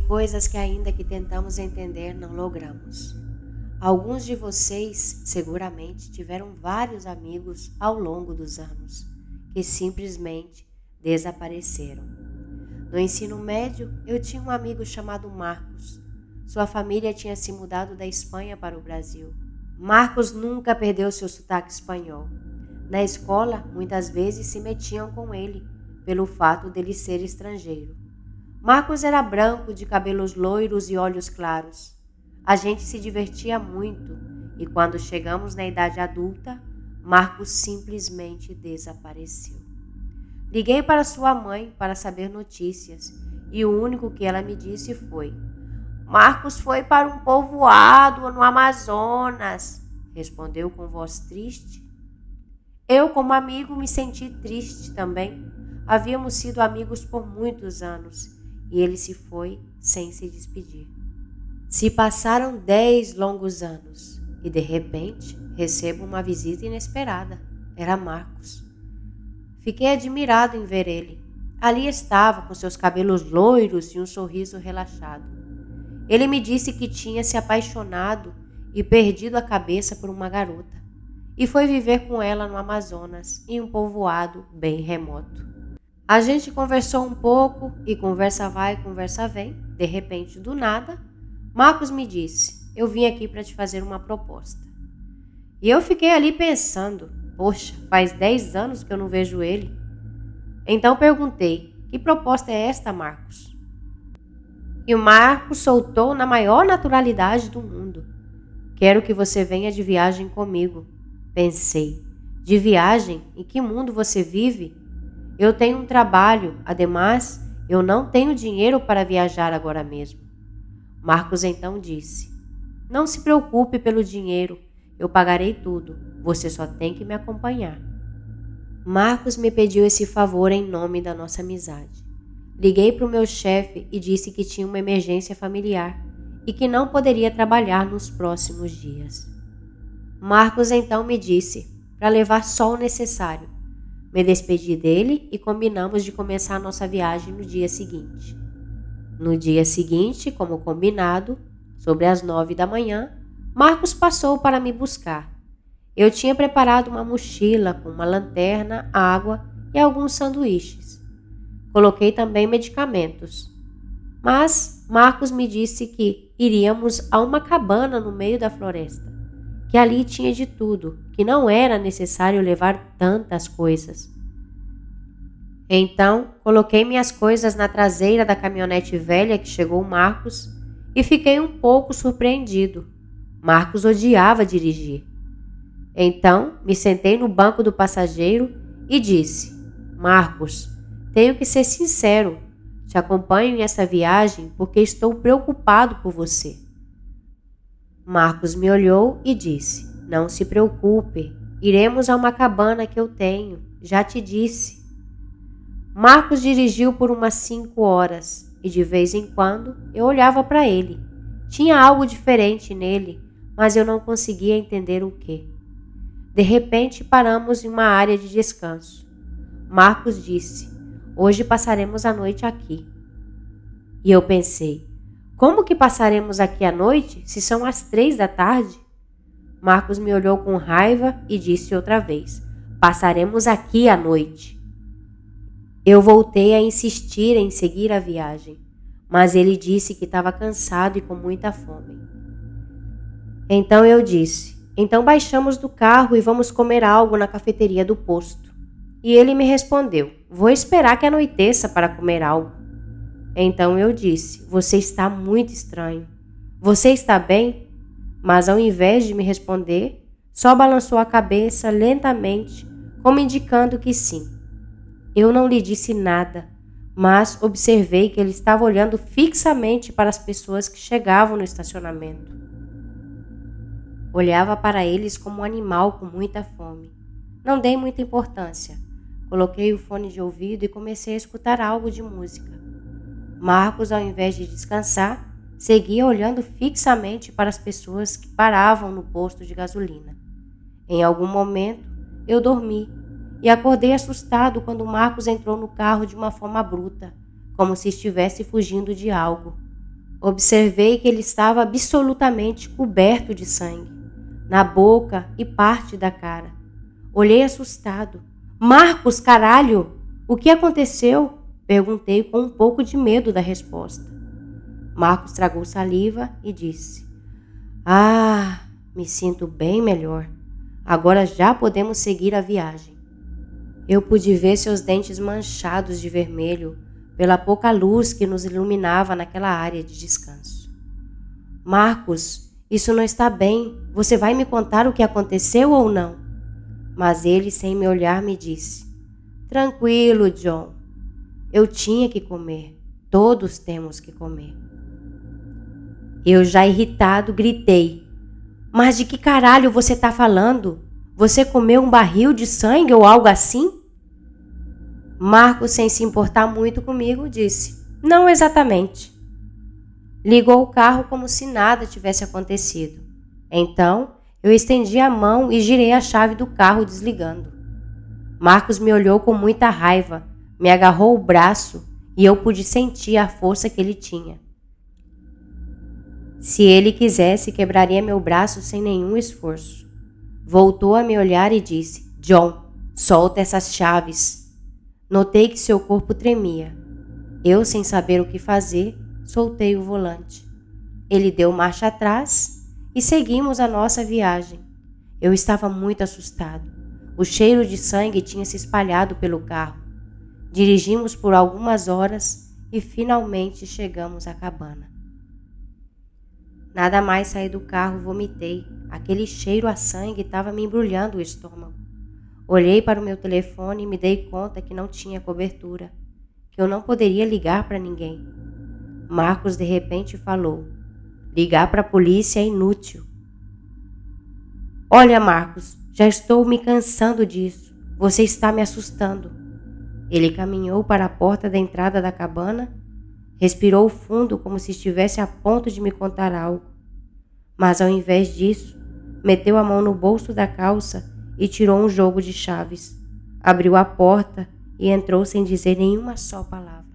coisas que ainda que tentamos entender, não logramos. Alguns de vocês seguramente tiveram vários amigos ao longo dos anos que simplesmente desapareceram. No ensino médio, eu tinha um amigo chamado Marcos. Sua família tinha se mudado da Espanha para o Brasil. Marcos nunca perdeu seu sotaque espanhol. Na escola, muitas vezes se metiam com ele, pelo fato dele ser estrangeiro. Marcos era branco, de cabelos loiros e olhos claros. A gente se divertia muito e quando chegamos na idade adulta, Marcos simplesmente desapareceu. Liguei para sua mãe para saber notícias e o único que ela me disse foi: "Marcos foi para um povoado no Amazonas", respondeu com voz triste. Eu, como amigo, me senti triste também. Havíamos sido amigos por muitos anos e ele se foi sem se despedir. Se passaram 10 longos anos e, de repente, recebo uma visita inesperada. Era Marcos. Fiquei admirado em ver ele. Ali estava, com seus cabelos loiros e um sorriso relaxado. Ele me disse que tinha se apaixonado e perdido a cabeça por uma garota, e foi viver com ela no Amazonas, em um povoado bem remoto. A gente conversou um pouco e conversa vai, conversa vem. De repente, do nada, Marcos me disse: "Eu vim aqui para te fazer uma proposta." E eu fiquei ali pensando: poxa, faz 10 anos que eu não vejo ele. Então perguntei: "Que proposta é esta, Marcos?" E o Marcos soltou na maior naturalidade do mundo: "Quero que você venha de viagem comigo." Pensei: de viagem? Em que mundo você vive? Eu tenho um trabalho, ademais, eu não tenho dinheiro para viajar agora mesmo. Marcos então disse: "Não se preocupe pelo dinheiro, eu pagarei tudo, você só tem que me acompanhar." Marcos me pediu esse favor em nome da nossa amizade. Liguei para o meu chefe e disse que tinha uma emergência familiar e que não poderia trabalhar nos próximos dias. Marcos então me disse para levar só o necessário. Me despedi dele e combinamos de começar nossa viagem no dia seguinte. No dia seguinte, como combinado, sobre as 9 da manhã, Marcos passou para me buscar. Eu tinha preparado uma mochila com uma lanterna, água e alguns sanduíches. Coloquei também medicamentos. Mas Marcos me disse que iríamos a uma cabana no meio da floresta, que ali tinha de tudo, que não era necessário levar tantas coisas. Então, coloquei minhas coisas na traseira da caminhonete velha que chegou Marcos e fiquei um pouco surpreendido. Marcos odiava dirigir. Então, me sentei no banco do passageiro e disse: "Marcos, tenho que ser sincero, te acompanho nessa viagem porque estou preocupado por você." Marcos me olhou e disse: "Não se preocupe, iremos a uma cabana que eu tenho, já te disse." Marcos dirigiu por umas 5 horas e de vez em quando eu olhava para ele. Tinha algo diferente nele, mas eu não conseguia entender o que. De repente paramos em uma área de descanso. Marcos disse: "Hoje passaremos a noite aqui." E eu pensei: como que passaremos aqui à noite se são as 3 da tarde? Marcos me olhou com raiva e disse outra vez: "Passaremos aqui à noite." Eu voltei a insistir em seguir a viagem, mas ele disse que estava cansado e com muita fome. Então eu disse: "Então baixamos do carro e vamos comer algo na cafeteria do posto." E ele me respondeu: "Vou esperar que anoiteça para comer algo." Então eu disse: "Você está muito estranho. Você está bem?" Mas ao invés de me responder, só balançou a cabeça lentamente, como indicando que sim. Eu não lhe disse nada, mas observei que ele estava olhando fixamente para as pessoas que chegavam no estacionamento. Olhava para eles como um animal com muita fome. Não dei muita importância. Coloquei o fone de ouvido e comecei a escutar algo de música. Marcos, ao invés de descansar, seguia olhando fixamente para as pessoas que paravam no posto de gasolina. Em algum momento, eu dormi e acordei assustado quando Marcos entrou no carro de uma forma bruta, como se estivesse fugindo de algo. Observei que ele estava absolutamente coberto de sangue, na boca e parte da cara. Olhei assustado. Marcos, caralho! O que aconteceu? Perguntei com um pouco de medo da resposta. Marcos tragou saliva e disse: Ah, me sinto bem melhor. Agora já podemos seguir a viagem. Eu pude ver seus dentes manchados de vermelho pela pouca luz que nos iluminava naquela área de descanso. Marcos, isso não está bem. Você vai me contar o que aconteceu ou não? Mas ele, sem me olhar, me disse: Tranquilo, John. Eu tinha que comer. Todos temos que comer. Eu, já irritado, gritei: Mas de que caralho você tá falando? Você comeu um barril de sangue ou algo assim? Marcos, sem se importar muito comigo, disse: Não exatamente. Ligou o carro como se nada tivesse acontecido. Então, eu estendi a mão e girei a chave do carro desligando. Marcos me olhou com muita raiva, me agarrou o braço e eu pude sentir a força que ele tinha. Se ele quisesse, quebraria meu braço sem nenhum esforço. Voltou a me olhar e disse: John, solta essas chaves. Notei que seu corpo tremia. Eu, sem saber o que fazer, soltei o volante. Ele deu marcha atrás e seguimos a nossa viagem. Eu estava muito assustado. O cheiro de sangue tinha se espalhado pelo carro. Dirigimos por algumas horas e finalmente chegamos à cabana. Nada mais saí do carro, vomitei. Aquele cheiro a sangue estava me embrulhando o estômago. Olhei para o meu telefone e me dei conta que não tinha cobertura, que eu não poderia ligar para ninguém. Marcos de repente falou: Ligar para a polícia é inútil. Olha, Marcos, já estou me cansando disso. Você está me assustando. Ele caminhou para a porta da entrada da cabana, respirou fundo como se estivesse a ponto de me contar algo. Mas ao invés disso, meteu a mão no bolso da calça e tirou um jogo de chaves. Abriu a porta e entrou sem dizer nenhuma só palavra.